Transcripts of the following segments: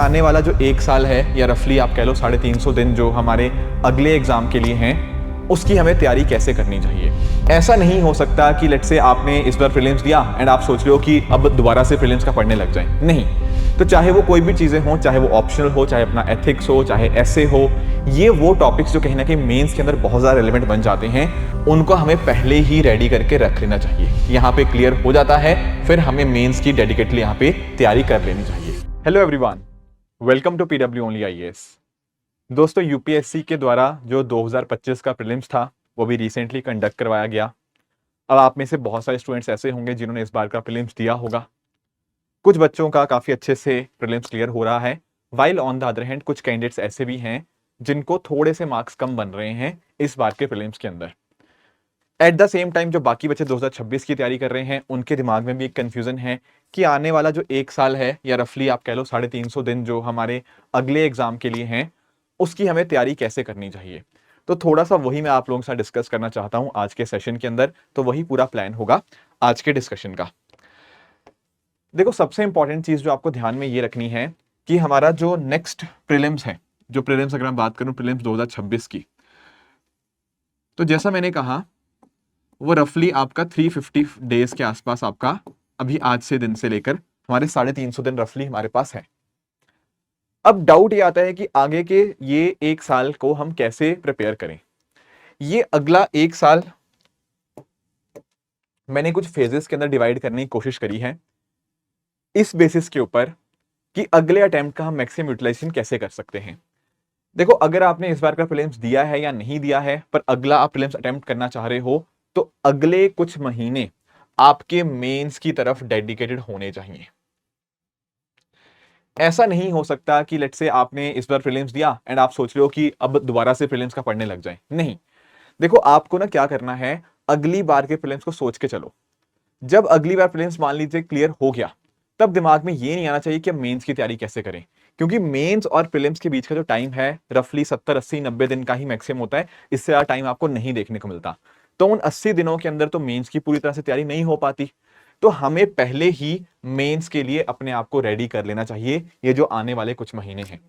आने वाला जो एक साल है या रफली आप कह लो 350 दिन जो हमारे अगले एग्जाम के लिए हैं, उसकी हमें तैयारी कैसे करनी चाहिए। ऐसा नहीं हो सकता कि लेट्स से आपने इस बार प्रीलिम्स दिया एंड आप सोच रहे हो कि अब दोबारा से प्रीलिम्स का पढ़ने लग जाए। नहीं, तो चाहे वो कोई भी चीजें हो, चाहे वो ऑप्शनल हो, चाहे अपना एथिक्स हो, चाहे ऐसे हो, ये वो टॉपिक्स जो कहीं ना कहीं मेंस के अंदर बहुत ज्यादा रिलेवेंट बन जाते हैं, उनको हमें पहले ही रेडी करके रख लेना चाहिए। यहाँ पे क्लियर हो जाता है, फिर हमें मेंस की डेडिकेटली यहाँ पे तैयारी कर लेनी चाहिए। Hello everyone, welcome to PW only IAS. दोस्तों, यूपीएससी के द्वारा जो 2025 का प्रीलिम्स था वो भी रिसेंटली कंडक्ट करवाया गया। अब आप में से बहुत सारे स्टूडेंट्स ऐसे होंगे जिन्होंने इस बार का प्रीलिम्स दिया होगा। कुछ बच्चों का काफी अच्छे से प्रीलिम्स क्लियर हो रहा है, while on the other hand कुछ कैंडिडेट्स ऐसे भी हैं जिनको थोड़े से मार्क्स कम बन रहे हैं इस बार के प्रीलिम्स के अंदर। एट द सेम टाइम जो बाकी बच्चे 2026 की तैयारी कर रहे हैं, उनके दिमाग में भी एक कंफ्यूजन है कि आने वाला जो एक साल है या रफली आप कह लो 350 दिन जो हमारे अगले एग्जाम के लिए हैं, उसकी हमें तैयारी कैसे करनी चाहिए। तो थोड़ा सा वही मैं आप लोगों के साथ डिस्कस करना चाहता हूं आज के सेशन के अंदर। तो वही पूरा प्लान होगा आज के डिस्कशन का। देखो, सबसे इंपॉर्टेंट चीज जो आपको ध्यान में ये रखनी है कि हमारा जो नेक्स्ट प्रीलिम्स है, जो प्रीलिम्स अगर मैं बात करूं प्रीलिम्स 2026 की, तो जैसा मैंने कहा वो रफली आपका 350 डेज के आसपास आपका अभी आज से दिन से लेकर हमारे 350 दिन रफली हमारे पास है। अब डाउट ये आता है कि आगे के ये एक साल को हम कैसे प्रिपेयर करें। ये अगला एक साल मैंने कुछ फेजेस के अंदर डिवाइड करने की कोशिश करी है, इस बेसिस के ऊपर कि अगले अटेम्प्ट का हम मैक्सिमम यूटिलाइजेशन कैसे कर सकते हैं। देखो, अगर आपने इस बार का प्रीलिम्स दिया है या नहीं दिया है, पर अगला आप प्रीलिम्स अटेम्प्ट करना चाह रहे हो, तो अगले कुछ महीने आपके मेंस की तरफ डेडिकेटेड होने चाहिए। ऐसा नहीं हो सकता कि लेट्स से आपने इस बार प्रीलिम्स दिया एंड आप सोच रहे हो कि अब दोबारा से प्रीलिम्स का पढ़ने लग जाए। नहीं, देखो आपको ना क्या करना है, अगली बार के प्रीलिम्स को सोच के चलो। जब अगली बार प्रीलिम्स मान लीजिए क्लियर हो गया, तब दिमाग में ये नहीं आना चाहिए कि अब मेंस की तैयारी कैसे करें, क्योंकि मेंस और प्रीलिम्स के बीच का जो टाइम है रफली 70 80 90 दिन का ही मैक्सिमम होता है। इससे ज्यादा टाइम आपको नहीं देखने को मिलता। तो उन 80 दिनों के अंदर तो मेंस की पूरी तरह से तैयारी नहीं हो पाती। तो हमें पहले ही मेंस के लिए अपने आप को रेडी कर लेना चाहिए, ये जो आने वाले कुछ महीने हैं।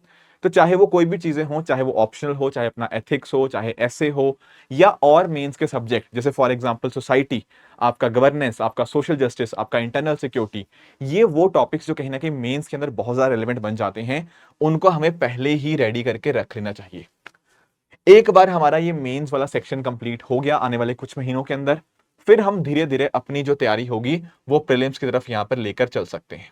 तो चाहे वो कोई भी चीजें हो, चाहे वो ऑप्शनल हो, चाहे अपना एथिक्स हो, चाहे ऐसे हो, या और मेंस के सब्जेक्ट जैसे फॉर एग्जांपल सोसाइटी, आपका गवर्नेंस, आपका सोशल जस्टिस, आपका इंटरनल सिक्योरिटी, ये वो टॉपिक्स जो कहीं ना कहीं मेंस के अंदर बहुत ज्यादा रिलेवेंट बन जाते हैं, उनको हमें पहले ही रेडी करके रख लेना चाहिए। एक बार हमारा ये मेंस वाला सेक्शन कंप्लीट हो गया आने वाले कुछ महीनों के अंदर, फिर हम धीरे धीरे अपनी जो तैयारी होगी वो प्रीलिम्स की तरफ यहां पर लेकर चल सकते हैं।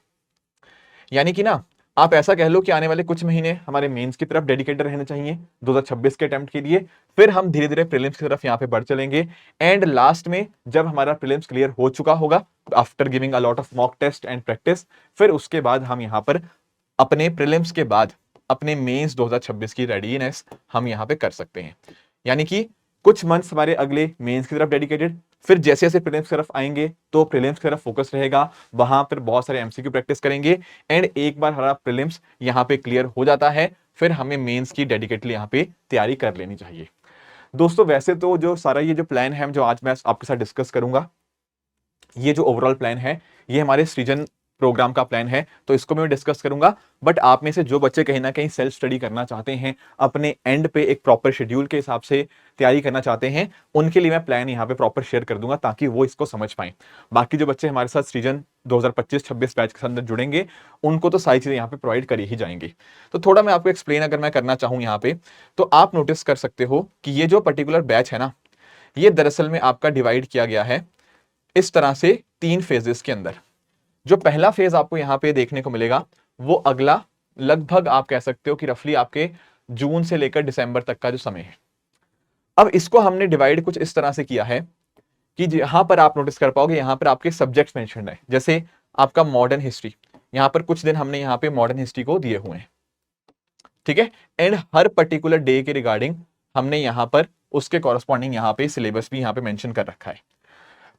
यानी कि ना, आप ऐसा कह लो कि आने वाले कुछ महीने हमारे मेंस की तरफ डेडिकेटेड रहने चाहिए 2026 के अटेम्प्ट के लिए, फिर हम धीरे धीरे प्रीलिम्स की तरफ यहां पे बढ़ चलेंगे। एंड लास्ट में जब हमारा प्रीलिम्स क्लियर हो चुका होगा, after giving a lot of mock test and practice, फिर उसके बाद हम यहां पर अपने प्रीलिम्स के बाद अपने मेंस 2026 की रेडीनेस हम यहां पे कर सकते हैं। यानी कि कुछ मंथ्स हमारे अगले मेंस की तरफ डेडिकेटेड, फिर जैसे जैसे प्रीलिम्स की तरफ आएंगे तो प्रीलिम्स की तरफ फोकस रहेगा, वहां पर बहुत सारे एमसीक्यू प्रैक्टिस करेंगे। एंड एक बार हमारा प्रीलिम्स यहां पे क्लियर हो जाता है, फिर हमें मेंस की डेडिकेटली यहां पे तैयारी कर लेनी चाहिए। दोस्तों, वैसे तो जो सारा ये जो प्लान है जो आज मैं आपके साथ डिस्कस करूंगा, ये जो ओवरऑल प्लान है ये हमारे सृजन प्रोग्राम का प्लान है, तो इसको मैं डिस्कस करूंगा। बट आप में से जो बच्चे कहीं ना कहीं सेल्फ स्टडी करना चाहते हैं, अपने एंड पे एक प्रॉपर शेड्यूल के हिसाब से तैयारी करना चाहते हैं, उनके लिए मैं प्लान यहाँ पे प्रॉपर शेयर कर दूंगा ताकि वो इसको समझ पाएं। बाकी जो बच्चे हमारे साथ सृजन 2025-26 बैच के अंदर जुड़ेंगे, उनको तो सारी चीजें यहाँ पे प्रोवाइड करी ही जाएंगी। तो थोड़ा मैं आपको एक्सप्लेन अगर मैं करना चाहूँ यहाँ पे, तो आप नोटिस कर सकते हो कि ये जो पर्टिकुलर बैच है ना, ये दरअसल में आपका डिवाइड किया गया है इस तरह से 3 फेजेस के अंदर। जो पहला फेज आपको यहां पे देखने को मिलेगा, वो अगला लगभग आप कह सकते हो कि रफली आपके जून से लेकर दिसंबर तक का जो समय है। अब इसको हमने डिवाइड कुछ इस तरह से किया है कि यहां पर आप नोटिस कर पाओगे, यहां पर आपके सब्जेक्ट्स मेंशन है। जैसे आपका मॉडर्न हिस्ट्री, यहां पर कुछ दिन हमने यहां पे मॉडर्न हिस्ट्री को दिए हुए हैं, ठीक है। एंड हर पर्टिकुलर डे के रिगार्डिंग हमने यहां पर उसके कॉरस्पॉन्डिंग यहां पे सिलेबस भी यहां पे मेंशन कर रखा है।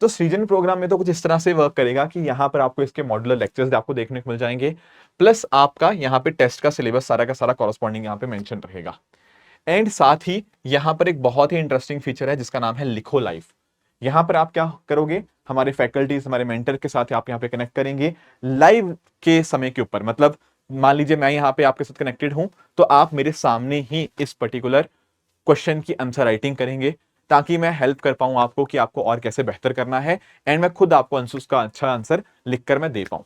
तो सृजन प्रोग्राम में तो कुछ इस तरह से वर्क करेगा कि यहां पर आपको इसके मॉड्यूलर लेक्चर्स आपको देखने को मिल जाएंगे, प्लस आपका यहां पे टेस्ट का सिलेबस सारा का सारा कॉरस्पॉन्डिंग यहां पे मेंशन रहेगा। एंड साथ ही यहां पर एक बहुत ही इंटरेस्टिंग फीचर है जिसका नाम है लिखो लाइव। यहां पर आप क्या करोगे, हमारे फैकल्टीज, हमारे मेंटर के साथ आप यहां पे कनेक्ट करेंगे लाइव के समय के ऊपर, मतलब मान लीजिए मैं यहाँ पे आपके साथ कनेक्टेड हूं, तो आप मेरे सामने ही इस पर्टिकुलर क्वेश्चन की आंसर राइटिंग करेंगे, ताकि मैं हेल्प कर पाऊं आपको कि आपको और कैसे बेहतर करना है, एंड मैं खुद आपको आंसर, उसका अच्छा आंसर लिखकर मैं दे पाऊं।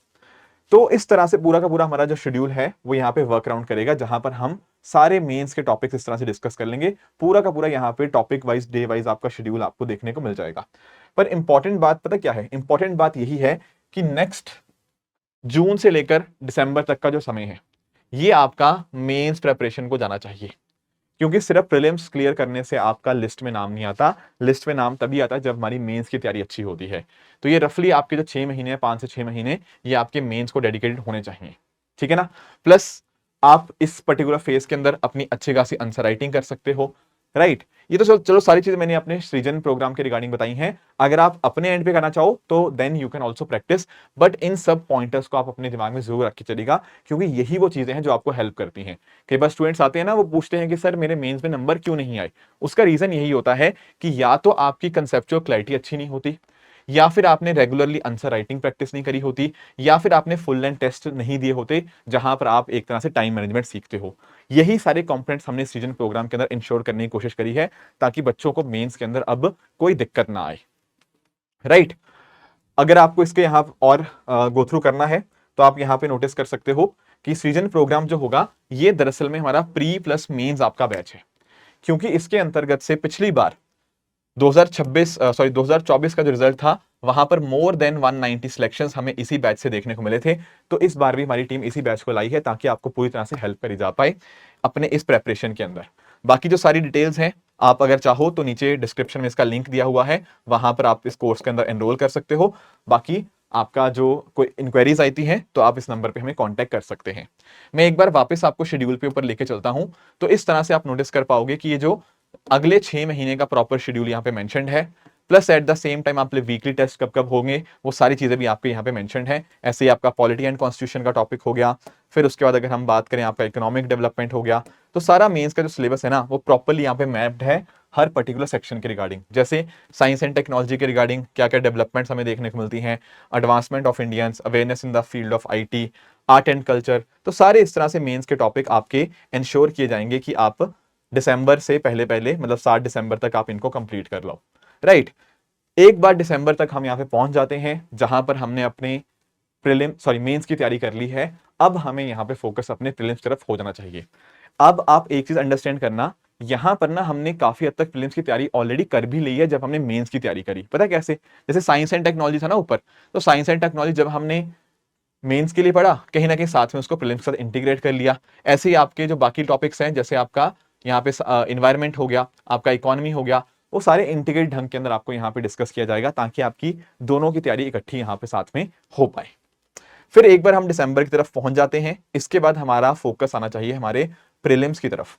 तो इस तरह से पूरा का पूरा हमारा जो शेड्यूल है वो यहाँ पे वर्क अराउंड करेगा, जहां पर हम सारे मेंस के टॉपिक्स इस तरह से डिस्कस कर लेंगे। पूरा का पूरा यहाँ पे टॉपिक वाइज, डे वाइज आपका शेड्यूल आपको देखने को मिल जाएगा। पर इंपॉर्टेंट बात पता क्या है? इंपॉर्टेंट बात यही है कि नेक्स्ट जून से लेकर दिसंबर तक का जो समय है, ये आपका मेंस प्रेपरेशन को जाना चाहिए। क्योंकि सिर्फ प्रीलिम्स क्लियर करने से आपका लिस्ट में नाम नहीं आता। लिस्ट में नाम तभी आता है जब हमारी मेंस की तैयारी अच्छी होती है। तो ये रफली आपके जो 6 महीने, 5 से 6 महीने, ये आपके मेंस को डेडिकेटेड होने चाहिए, ठीक है ना। प्लस आप इस पर्टिकुलर फेज के अंदर अपनी अच्छी खासी आंसर राइटिंग कर सकते हो, राइट। ये तो चलो सारी चीजें मैंने अपने सृजन प्रोग्राम के रिगार्डिंग बताई हैं। अगर आप अपने एंड पे करना चाहो तो then you can also practice, but इन सब पॉइंटर्स को आप अपने दिमाग में जरूर रख के चलिएगा, क्योंकि यही वो चीजें हैं जो आपको हेल्प करती हैं। कई बार स्टूडेंट्स आते हैं ना, वो पूछते हैं कि सर मेरे मेंस में नंबर क्यों नहीं आए। उसका रीजन यही होता है कि या तो आपकी कंसेप्चुअल क्लैरिटी अच्छी नहीं होती, या फिर आपने रेगुलरली आंसर राइटिंग प्रैक्टिस नहीं करी होती, या फिर आपने फुल लेंथ टेस्ट नहीं दिए होते, जहां पर आप एक तरह से टाइम मैनेजमेंट सीखते हो। यही सारे कंपोनेंट्स हमने सीजन प्रोग्राम के अंदर इंश्योर करने की कोशिश करी है, ताकि बच्चों को मेंस के अंदर अब कोई दिक्कत ना आए, राइट। अगर आपको इसके यहां और गो थ्रू करना है, तो आप यहां पे नोटिस कर सकते हो कि सीजन प्रोग्राम जो होगा, ये दरअसल में हमारा प्री प्लस मेंस आपका बैच है। क्योंकि इसके अंतर्गत से पिछली बार 2024 का जो रिजल्ट था, वहां पर मोर देन 190 सिलेक्शंस हमें इसी बैच से देखने को मिले थे। तो इस बार भी हमारी टीम इसी बैच को लाई है, ताकि आपको पूरी तरह से हेल्प करी जा पाए अपने इस प्रेपरेशन के अंदर। बाकी जो सारी डिटेल्स हैं, आप अगर चाहो तो नीचे डिस्क्रिप्शन में इसका लिंक दिया हुआ है, वहां पर आप इस कोर्स के अंदर एनरोल कर सकते हो। बाकी आपका जो कोई इंक्वायरीज आती हैं, तो आप इस नंबर पे हमें कांटेक्ट कर सकते हैं। मैं एक बार वापस आपको शेड्यूल पे ऊपर लेके चलता हूं, तो इस तरह से आप नोटिस कर पाओगे कि ये जो अगले 6 महीने का प्रॉपर शेड्यूल यहाँ पे मेंशन्ड है, plus at the same time आपके वीकली टेस्ट कब कब होंगे, वो सारी चीजें भी आपके यहाँ पे मेंशन्ड है। ऐसे ही आपका पॉलिटी एंड कॉन्स्टिट्यूशन का टॉपिक हो गया। फिर उसके बाद अगर हम बात करें, आपका इकोनॉमिक डेवलपमेंट हो गया। तो सारा मेंस का जो सिलेबस है ना, वो प्रॉपरली यहाँ पे मैप्ड है हर पर्टिकुलर सेक्शन के रिगार्डिंग। जैसे साइंस एंड टेक्नोलॉजी के रिगार्डिंग क्या क्या डेवलपमेंट्स हमें देखने को मिलती हैं, advancement of Indians, awareness in the field of IT, art and culture. तो सारे इस तरह से मेंस के टॉपिक आपके इंश्योर किए जाएंगे कि आप दिसंबर से पहले पहले, मतलब 7 दिसंबर तक आप इनको कंप्लीट कर लो, राइट। एक बार दिसंबर तक हम यहाँ पे पहुंच जाते हैं, जहां पर हमने अपने मेंस की तैयारी कर ली है। अब हमें यहाँ पे फोकस अपने प्रीलिम्स की तरफ हो जाना चाहिए। अब आप एक चीज अंडरस्टैंड करना, यहां पर ना हमने काफी हद तक प्रीलिम्स की तैयारी ऑलरेडी कर भी ली है, जब हमने मेंस की तैयारी करी। पता है कैसे? जैसे साइंस एंड टेक्नोलॉजी था ना ऊपर, तो साइंस एंड टेक्नोलॉजी जब हमने मेंस के लिए पढ़ा, कहीं ना कहीं साथ में उसको प्रीलिम्स के साथ इंटीग्रेट कर लिया। ऐसे ही आपके जो बाकी टॉपिक्स हैं, जैसे आपका यहाँ पे इन्वायरमेंट हो गया, आपका इकोनॉमी हो गया, वो सारे इंटीग्रेट ढंग के अंदर आपको यहाँ पे डिस्कस किया जाएगा, ताकि आपकी दोनों की तैयारी इकट्ठी यहाँ पे साथ में हो पाए। फिर एक बार हम दिसंबर की तरफ पहुंच जाते हैं, इसके बाद हमारा फोकस आना चाहिए हमारे प्रीलिम्स की तरफ।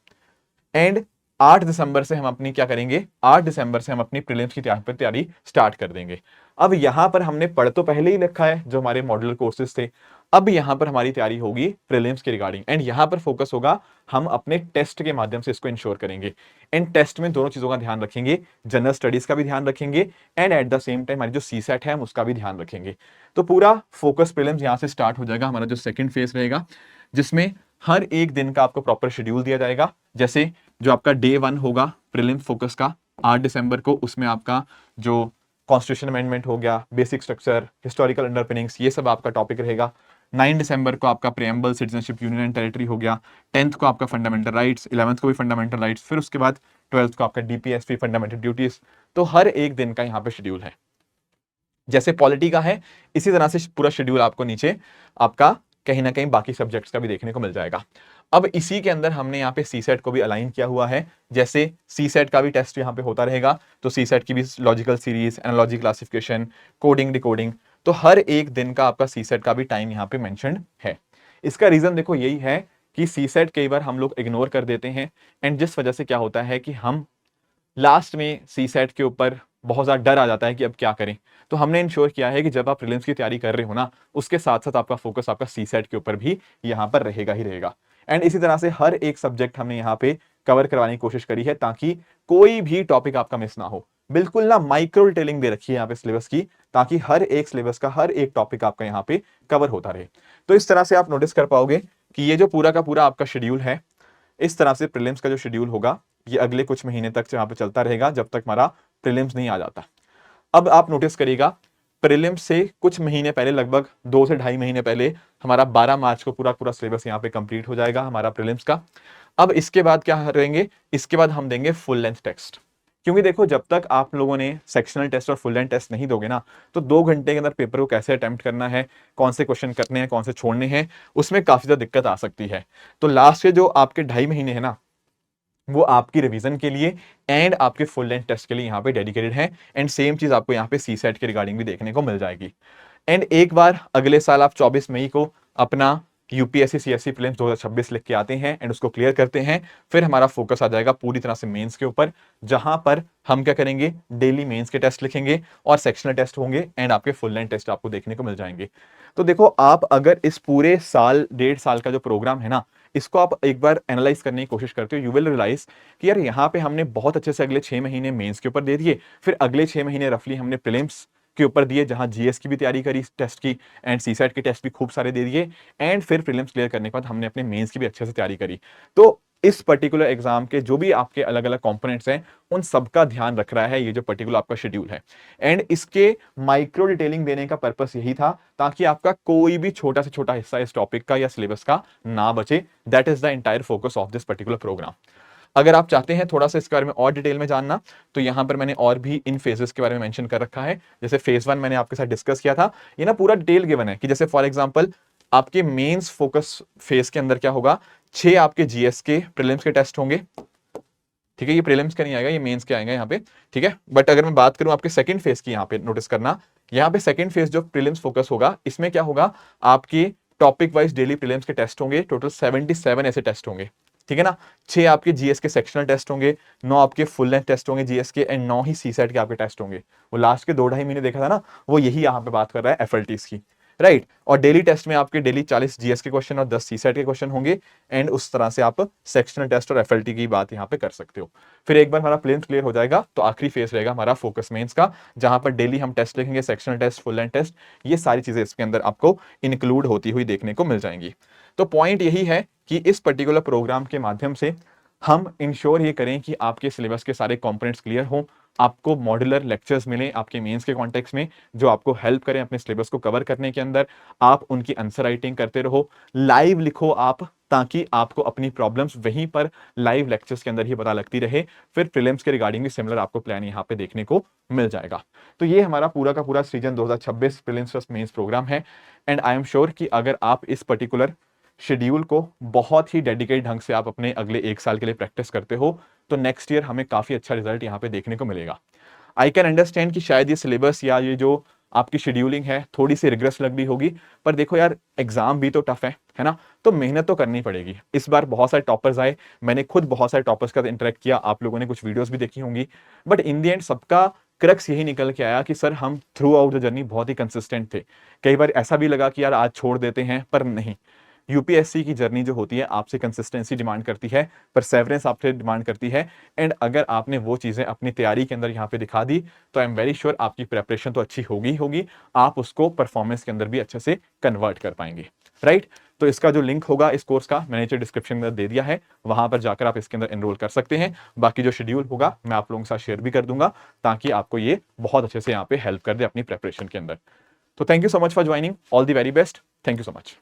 एंड 8 दिसंबर से हम अपनी क्या करेंगे, 8 दिसंबर से हम अपनी प्रीलिम्स की तैयारी स्टार्ट कर देंगे। अब यहां पर हमने पढ़ तो पहले ही लिखा है जो हमारे मॉड्यूलर कोर्सेज थे। अब यहां पर हमारी तैयारी होगी प्रीलिम्स के रिगार्डिंग, एंड यहां पर फोकस होगा, हम अपने टेस्ट के माध्यम से इसको इंश्योर करेंगे। एंड टेस्ट में दोनों चीजों का ध्यान रखेंगे, जनरल स्टडीज का भी ध्यान रखेंगे, and at the same time हमारी जो सीसेट है हम उसका भी ध्यान रखेंगे। तो पूरा फोकस प्रीलिम्स यहां से स्टार्ट हो जाएगा, हमारा जो सेकंड फेज रहेगा, जिसमें हर एक दिन का आपको प्रॉपर शेड्यूल दिया जाएगा। जैसे जो आपका डे 1 होगा प्रीलिम फोकस का 8 दिसंबर को, उसमें आपका जो कॉन्स्टिट्यूशन अमेंडमेंट हो गया, बेसिक स्ट्रक्चर, हिस्टोरिकल अंडरपिनिंग्स, ये सब आपका टॉपिक रहेगा। 9 दिसंबर को आपका preamble, citizenship, union and territory हो गया। 10th को आपका फंडामेंटल राइट्स, 11th को भी फंडामेंटल राइट्स, फिर उसके बाद 12th को आपका डीपीएसपी, फंडामेंटल ड्यूटीज। तो हर एक दिन का यहाँ पे शेड्यूल है। जैसे पॉलिटी का है, इसी तरह से पूरा शेड्यूल आपको नीचे आपका कहीं ना कहीं बाकी सब्जेक्ट्स का भी देखने को मिल जाएगा। अब इसी के अंदर हमने यहाँ पे सीसेट को भी अलाइन किया हुआ है। जैसे सीसेट का भी टेस्ट यहाँ पे होता रहेगा, तो सीसेट की भी logical series, analogy classification, coding, decoding, तो हर एक दिन का आपका सीसेट का भी टाइम यहाँ पे मेंशन्ड है। इसका रीजन देखो यही है कि सीसेट कई बार हम लोग इग्नोर कर देते हैं, एंड जिस वजह से क्या होता है कि हम लास्ट में सीसेट के ऊपर बहुत ज्यादा डर आ जाता है कि अब क्या करें। तो हमने इंश्योर किया है कि जब आप प्रीलिम्स की तैयारी कर रहे हो ना, उसके साथ साथ आपका फोकस आपका सीसेट के ऊपर भी यहाँ पर रहेगा ही रहेगा। एंड इसी तरह से हर एक सब्जेक्ट हमने यहाँ पे कवर करवाने की कोशिश करी है, ताकि कोई भी टॉपिक आपका मिस ना हो। बिल्कुल ना माइक्रो डिटेलिंग दे रखी है यहाँ पे सिलेबस की, ताकि हर एक सिलेबस का हर एक टॉपिक आपका यहाँ पे कवर होता रहे। तो इस तरह से आप नोटिस कर पाओगे कि ये जो पूरा का पूरा आपका शेड्यूल है, इस तरह से प्रीलिम्स का जो शेड्यूल होगा ये अगले कुछ महीने तक यहाँ पे चलता रहेगा जब तक हमारा प्रीलिम्स नहीं आ जाता। अब आप नोटिस करिएगा, प्रीलिम्स से कुछ महीने पहले, लगभग 2 से ढाई महीने पहले हमारा 12 मार्च को पूरा पूरा सिलेबस यहाँ पे कंप्लीट हो जाएगा हमारा प्रीलिम्स का। अब इसके बाद क्या करेंगे, इसके बाद हम देंगे फुल लेंथ टेस्ट। क्योंकि देखो, जब तक आप लोगों ने सेक्शनल टेस्ट और फुल लेंथ टेस्ट नहीं दोगे ना, तो 2 घंटे के अंदर पेपर को कैसे अटेम्प्ट करना है, कौन से क्वेश्चन करने हैं, कौन से छोड़ने हैं, उसमें काफी ज्यादा दिक्कत आ सकती है। तो लास्ट के जो आपके 2.5 महीने है ना, वो आपकी रिवीजन के लिए एंड आपके फुल लेंथ टेस्ट के लिए यहाँ पे डेडिकेटेड है। एंड सेम चीज आपको यहाँ पे सीसेट के रिगार्डिंग भी देखने को मिल जाएगी। एंड एक बार अगले साल आप 24 मई को अपना यूपीएससी सीएससी प्रीलिम्स 2026 लिख के आते हैं एंड उसको क्लियर करते हैं, फिर हमारा फोकस आ जाएगा पूरी तरह से मेंस के ऊपर, जहां पर हम क्या करेंगे, डेली मेंस के टेस्ट लिखेंगे और सेक्शनल टेस्ट होंगे एंड आपके फुल लेंथ टेस्ट आपको देखने को मिल जाएंगे। तो देखो, आप अगर इस पूरे साल 1.5 साल का जो प्रोग्राम है ना, इसको आप एक बार एनालाइज करने की कोशिश करते हो, यू विल रियलाइज कि यार यहाँ पे हमने बहुत अच्छे से अगले 6 महीने मेंस के ऊपर दे दिए, फिर अगले 6 महीने रफली हमने प्रीलिम्स के ऊपर दिए, जहां जीएस की भी तैयारी करी टेस्ट की एंड सीसेट के टेस्ट भी खूब सारे दे दिए, एंड फिर प्रीलिम्स क्लियर करने के बाद हमने अपने मेंस की भी अच्छे से तैयारी करी। तो इस पर्टिकुलर एग्जाम के जो भी आपके अलग अलग कंपोनेंट्स हैं, उन सबका ध्यान रख रहा है ये जो पर्टिकुलर आपका शेड्यूल है। एंड इसके माइक्रो डिटेलिंग देने का पर्पस यही था ताकि आपका कोई भी छोटा से छोटा हिस्सा इस टॉपिक का या सिलेबस का ना बचे। That is the entire focus of this particular program. अगर आप चाहते हैं थोड़ा सा इसके बारे में और डिटेल में जानना, तो यहां पर मैंने और भी इन फेजेस के बारे में मेंशन कर रखा है। जैसे फेज 1 मैंने आपके साथ डिस्कस किया था, ये ना पूरा डिटेल गिवन है कि जैसे फॉर एग्जांपल आपके मेंस फोकस फेज के अंदर क्या होगा, 6 आपके जीएस के प्रीलिम्स के टेस्ट होंगे। ठीक है, ये प्रीलिम्स का नहीं आएगा, ये मेंस के आएंगे यहाँ पे। ठीक है, बट अगर मैं बात करूं आपके सेकंड फेज की, यहाँ पे नोटिस करना, यहाँ पे सेकंड फेज जो प्रीलिम्स फोकस होगा, इसमें क्या होगा, आपके टॉपिक वाइज डेली प्रीलिम्स के टेस्ट होंगे। टोटल 77 ऐसे टेस्ट होंगे। ठीक है ना, 6 आपके जीएस के सेक्शनल टेस्ट होंगे, 9 आपके फुल लेंथ टेस्ट होंगे जीएस के, एंड 9 ही सीसेट के आपके टेस्ट होंगे। वो लास्ट के 2 ढाई महीने देखा था ना, वो यही यहाँ पे बात कर रहा है एफएलटीज की, राइट। और डेली टेस्ट में आपके डेली 40 जीएस के क्वेश्चन और 10 सीसेट के क्वेश्चन होंगे, एंड उस तरह से आप सेक्शनल टेस्ट और एफएलटी की बात यहाँ पे कर सकते हो। फिर एक बार हमारा प्रीलिम्स क्लियर हो जाएगा तो आखिरी फेज रहेगा हमारा फोकस मेंस का, जहां पर डेली हम टेस्ट लिखेंगे, sectional test, full length test, ये सारी चीजें इसके अंदर आपको इंक्लूड होती हुई देखने को मिल जाएंगी। तो पॉइंट यही है कि इस पर्टिकुलर प्रोग्राम के माध्यम से हम इंश्योर ये करें कि आपके सिलेबस के सारे कंपोनेंट्स क्लियर हों, आपको मॉड्यूलर लेक्चर्स मिलें आपके मेंस के कॉन्टेक्स्ट में, जो आपको हेल्प करें अपने सिलेबस को कवर करने के अंदर। आप उनकी आंसर राइटिंग करते रहो, लाइव लिखो आप, ताकि आपको अपनी प्रॉब्लम्स वहीं पर लाइव लेक्चर्स के अंदर ही पता लगती रहे। फिर प्रीलिम्स के रिगार्डिंग भी सिमिलर आपको प्लान यहाँ पे देखने को मिल जाएगा। तो ये हमारा पूरा का पूरा season 2026 prelims plus mains program है। एंड आई एम श्योर कि अगर आप इस पर्टिकुलर शेड्यूल को बहुत ही डेडिकेट ढंग से आप अपने अगले 1 साल के लिए प्रैक्टिस करते हो, तो नेक्स्ट ईयर हमें काफी अच्छा रिजल्ट यहाँ पे देखने को मिलेगा। आई कैन अंडरस्टैंड कि शायद ये सिलेबस या ये जो आपकी शेड्यूलिंग है थोड़ी सी रिग्रेस लग रही होगी, पर देखो यार, एग्जाम भी तो टफ है ना, तो मेहनत तो करनी पड़ेगी। इस बार बहुत सारे टॉपर्स आए, मैंने खुद बहुत सारे टॉपर्स का इंटरेक्ट किया, आप लोगों ने कुछ वीडियोस भी देखी होंगी, बट इन द एंड सबका क्रक्स यही निकल के आया कि सर हम थ्रू आउट द जर्नी बहुत ही कंसिस्टेंट थे। कई बार ऐसा भी लगा कि यार आज छोड़ देते हैं, पर नहीं। यूपीएससी की जर्नी जो होती है आपसे कंसिस्टेंसी डिमांड करती है, परसेवरेंस आपसे डिमांड करती है। एंड अगर आपने वो चीजें अपनी तैयारी के अंदर यहाँ पे दिखा दी, तो आई एम वेरी श्योर आपकी प्रेपरेशन तो अच्छी होगी, आप उसको परफॉर्मेंस के अंदर भी अच्छे से कन्वर्ट कर पाएंगे, राइट। तो इसका जो लिंक होगा इस कोर्स का, मैंने नीचे डिस्क्रिप्शन में दे दिया है, वहां पर जाकर आप इसके अंदर एनरोल कर सकते हैं। बाकी जो शेड्यूल होगा मैं आप लोगों के साथ शेयर भी कर दूंगा, ताकि आपको ये बहुत अच्छे से यहाँ पे हेल्प कर दे अपनी प्रेपरेशन के अंदर। तो thank you so much for joining, all the very best, thank you so much.